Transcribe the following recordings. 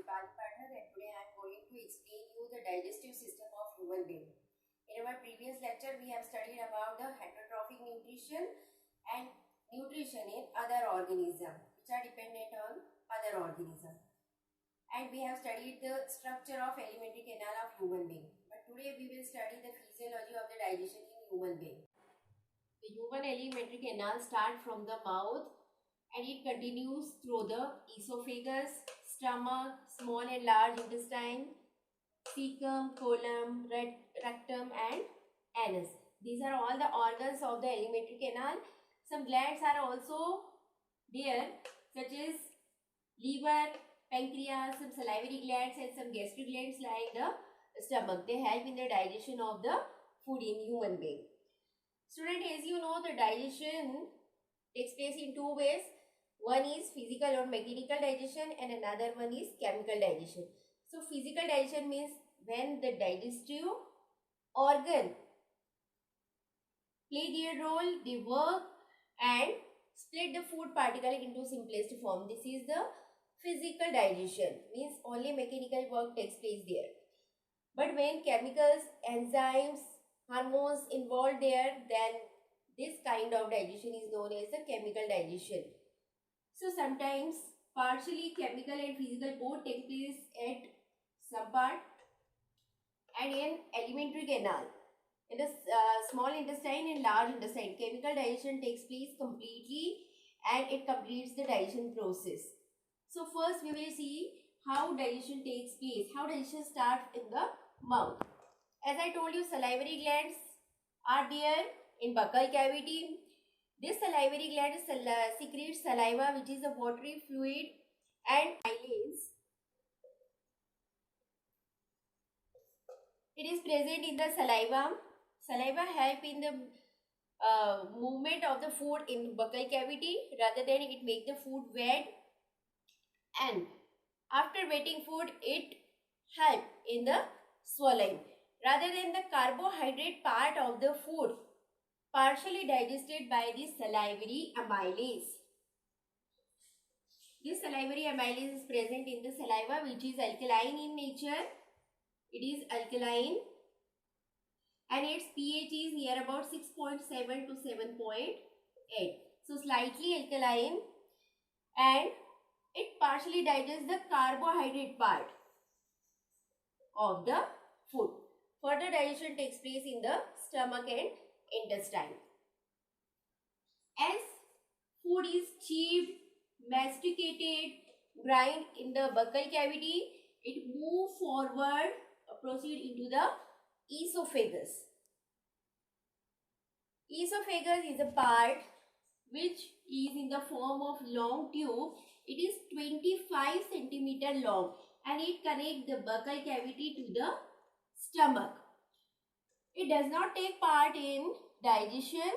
Dipali Pathak and today I am going to explain you the digestive system of human being. In our previous lecture we have studied about the heterotrophic nutrition and nutrition in other organisms which are dependent on other organisms. And we have studied the structure of alimentary canal of human being. But today we will study the physiology of the digestion in human being. The human alimentary canal starts from the mouth and it continues through the esophagus, stomach, small and large intestine, cecum, colon, rectum and anus. These are all the organs of the alimentary canal. Some glands are also there such as liver, pancreas, some salivary glands and some gastric glands lie in the stomach. They help in the digestion of the food in human being. Student, as you know, the digestion takes place in two ways. One is physical or mechanical digestion and another one is chemical digestion. So physical digestion means when the digestive organ play their role, they work and split the food particle into simplest form. This is the physical digestion, means only mechanical work takes place there. But when chemicals, enzymes, hormones involved there, then this kind of digestion is known as the chemical digestion. So sometimes partially chemical and physical both take place at some part, and in alimentary canal, in the small intestine and large intestine, chemical digestion takes place completely and it completes the digestion process. So first we will see how digestion takes place, how digestion starts in the mouth. As I told you, salivary glands are there in buccal cavity. This salivary gland secretes saliva, which is a watery fluid, and amylase. It is present in the saliva. Saliva help in the movement of the food in buccal cavity, rather than it make the food wet, and after wetting food it help in the swallowing, rather than the carbohydrate part of the food partially digested by the salivary amylase. This salivary amylase is present in the saliva, which is alkaline in nature. It is alkaline and its pH is near about 6.7 to 7.8. So slightly alkaline, and it partially digests the carbohydrate part of the food. Further digestion takes place in the stomach and intestine. As food is chewed, masticated, grind in the buccal cavity, it moves forward, proceed into the esophagus. Esophagus is a part which is in the form of long tube. It is 25 cm long and it connects the buccal cavity to the stomach. It does not take part in digestion.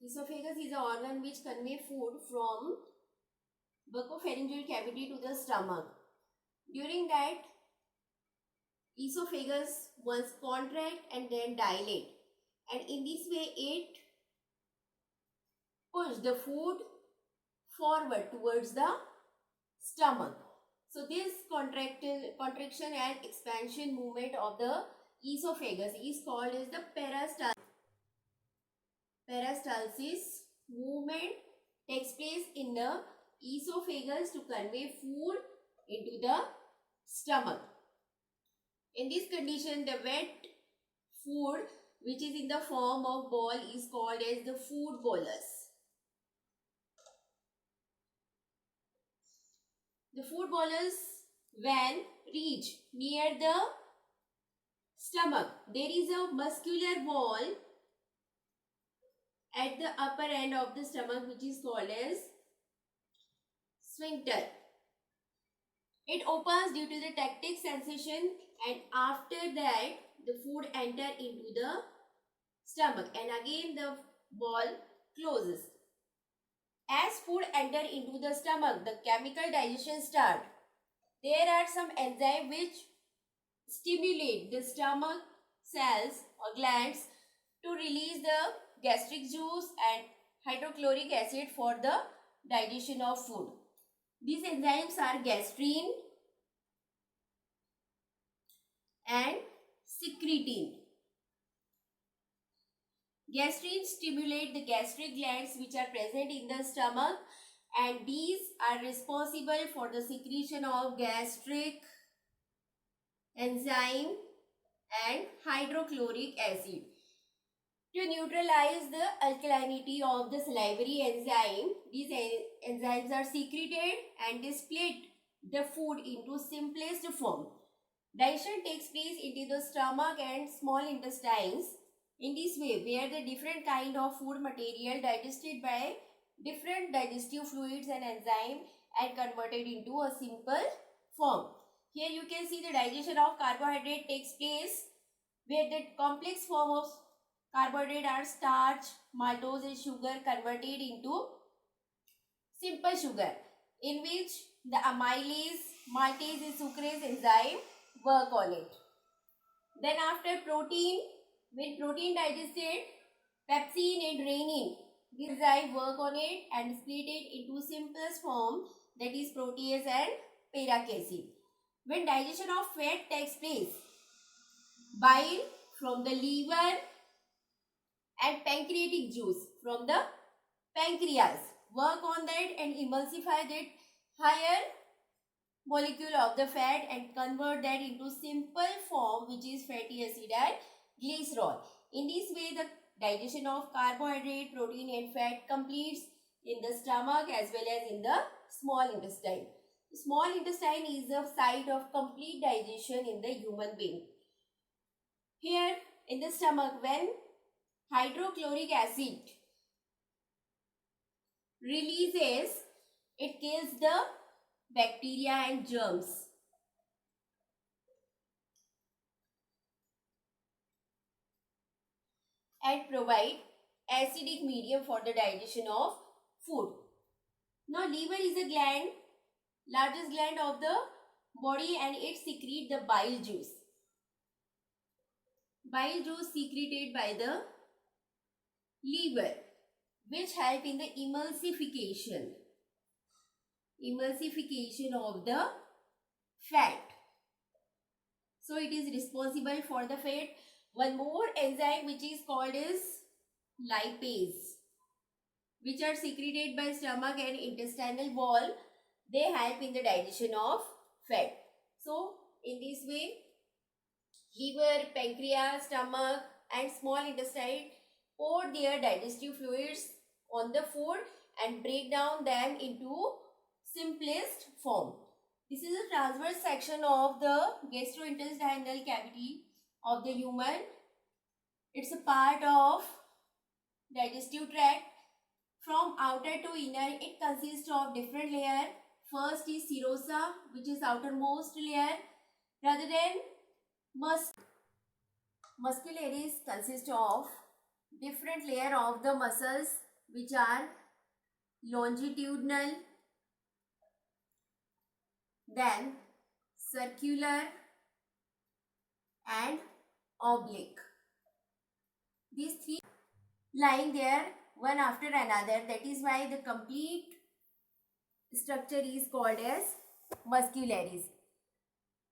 Esophagus is an organ which conveys food from buccopharyngeal cavity to the stomach. During that, esophagus once contract and then dilate, and in this way it push the food forward towards the stomach. So this contraction and expansion movement of the esophagus is called as the peristalsis. Movement takes place in the esophagus to convey food into the stomach. In this condition, the wet food which is in the form of ball is called as the food bolus. The food bolus, when reach near the stomach, there is a muscular wall at the upper end of the stomach which is called as sphincter. It opens due to the tactic sensation, and after that the food enter into the stomach and again the wall closes. As food enter into the stomach, the chemical digestion start. There are some enzymes which stimulate the stomach cells or glands to release the gastric juice and hydrochloric acid for the digestion of food. These enzymes are gastrin and secretin. Gastrin stimulate the gastric glands which are present in the stomach, and these are responsible for the secretion of gastric enzyme and hydrochloric acid. To neutralize the alkalinity of the salivary enzyme, these enzymes are secreted and they split the food into simplest form. Digestion takes place into the stomach and small intestines. In this way, where the different kind of food material digested by different digestive fluids and enzyme and converted into a simple form. Here you can see the digestion of carbohydrate takes place where the complex form of carbohydrate are starch, maltose and sugar converted into simple sugar, in which the amylase, maltase and sucrase enzyme work on it. Then after protein, when protein digested, pepsin and renin, these enzymes work on it and split it into simplest form, that is protease and peric acid. When digestion of fat takes place, bile from the liver and pancreatic juice from the pancreas work on that and emulsify that higher molecule of the fat and convert that into simple form, which is fatty acid and glycerol. In this way, the digestion of carbohydrate, protein and fat completes in the stomach as well as in the small intestine. The small intestine is the site of complete digestion in the human being. Here in the stomach, when hydrochloric acid releases, it kills the bacteria and germs. And provide acidic medium for the digestion of food. Now liver is a gland, largest gland of the body, and it secretes the bile juice. Bile juice secreted by the liver, which help in the emulsification of the fat. So it is responsible for the fat. One more enzyme which is called as lipase, which are secreted by stomach and intestinal wall. They help in the digestion of fat. So in this way, liver, pancreas, stomach and small intestine pour their digestive fluids on the food and break down them into simplest form. This is a transverse section of the gastrointestinal cavity of the human. It's a part of digestive tract. From outer to inner, it consists of different layer. First is serosa, which is outermost layer. Rather than muscularis consists of different layer of the muscles, which are longitudinal, then circular and oblique. These three lying there one after another. That is why the complete structure is called as muscularis.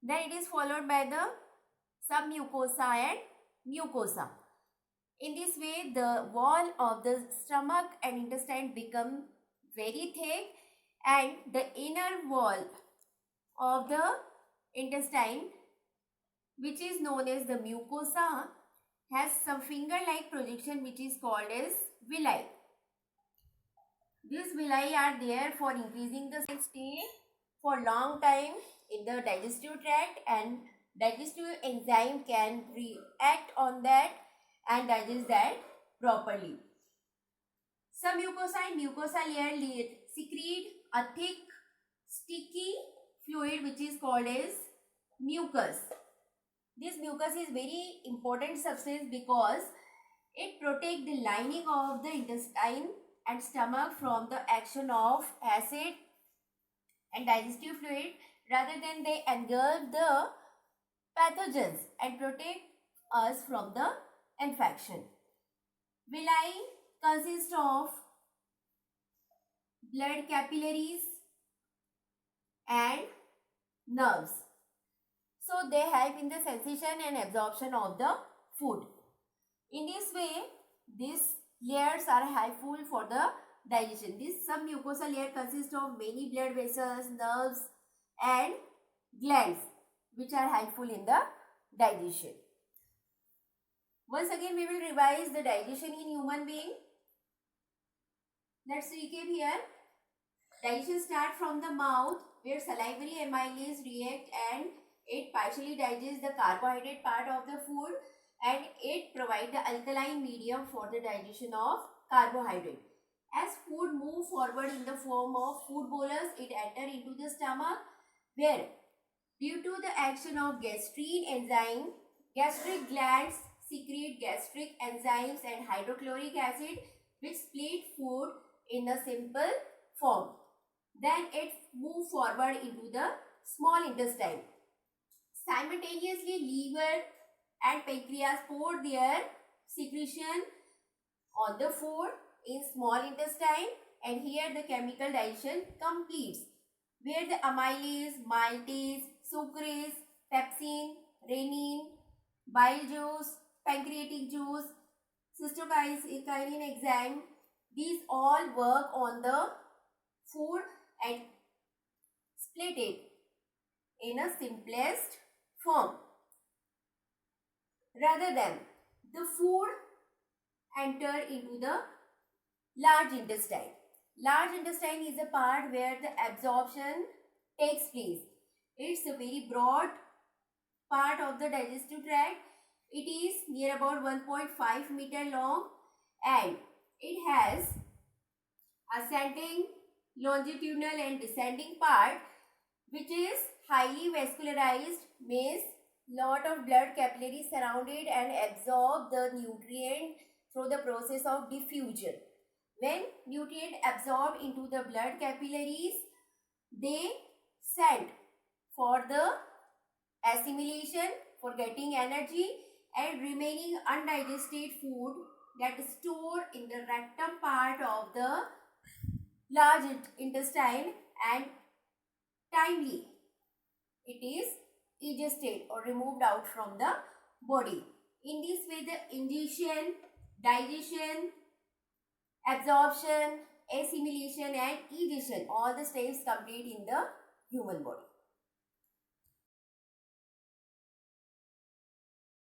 Then it is followed by the submucosa and mucosa. In this way, the wall of the stomach and intestine become very thick, and the inner wall of the intestine, which is known as the mucosa, has some finger-like projection which is called as villi. These villi are there for increasing the stay for long time in the digestive tract, and digestive enzyme can react on that and digest that properly. Some mucosa and mucosa layer secrete a thick sticky fluid which is called as mucus. This mucus is very important substance because it protects the lining of the intestine and stomach from the action of acid and digestive fluid, rather than they engulf the pathogens and protect us from the infection. Villi consist of blood capillaries and nerves. So they help in the sensation and absorption of the food. In this way, these layers are helpful for the digestion. This submucosal layer consists of many blood vessels, nerves and glands which are helpful in the digestion. Once again, we will revise the digestion in human being. Let's recap here. Digestion starts from the mouth where salivary amylase react and it partially digests the carbohydrate part of the food and it provides the alkaline medium for the digestion of carbohydrate. As food move forward in the form of food bolus, it enter into the stomach where due to the action of gastrin enzyme, gastric glands secrete gastric enzymes and hydrochloric acid which split food in a simple form. Then it moves forward into the small intestine. Simultaneously, liver and pancreas pour their secretion on the food in small intestine and here the chemical digestion completes where the amylase, maltase, sucrase, pepsin, renin, bile juice, pancreatic juice, cystokinin enzyme, these all work on the food and split it in a simplest form. Rather than the food enter into the large intestine. Large intestine is a part where the absorption takes place. It's a very broad part of the digestive tract. It is near about 1.5 meter long and it has ascending, longitudinal and descending part which is highly vascularized, means lot of blood capillaries surround it and absorb the nutrient through the process of diffusion. When nutrient absorbed into the blood capillaries, they send for the assimilation, for getting energy and remaining undigested food that is stored in the rectum part of the large intestine and timely it is digested or removed out from the body. In this way, the ingestion, digestion, absorption, assimilation and egestion, all the steps complete in the human body.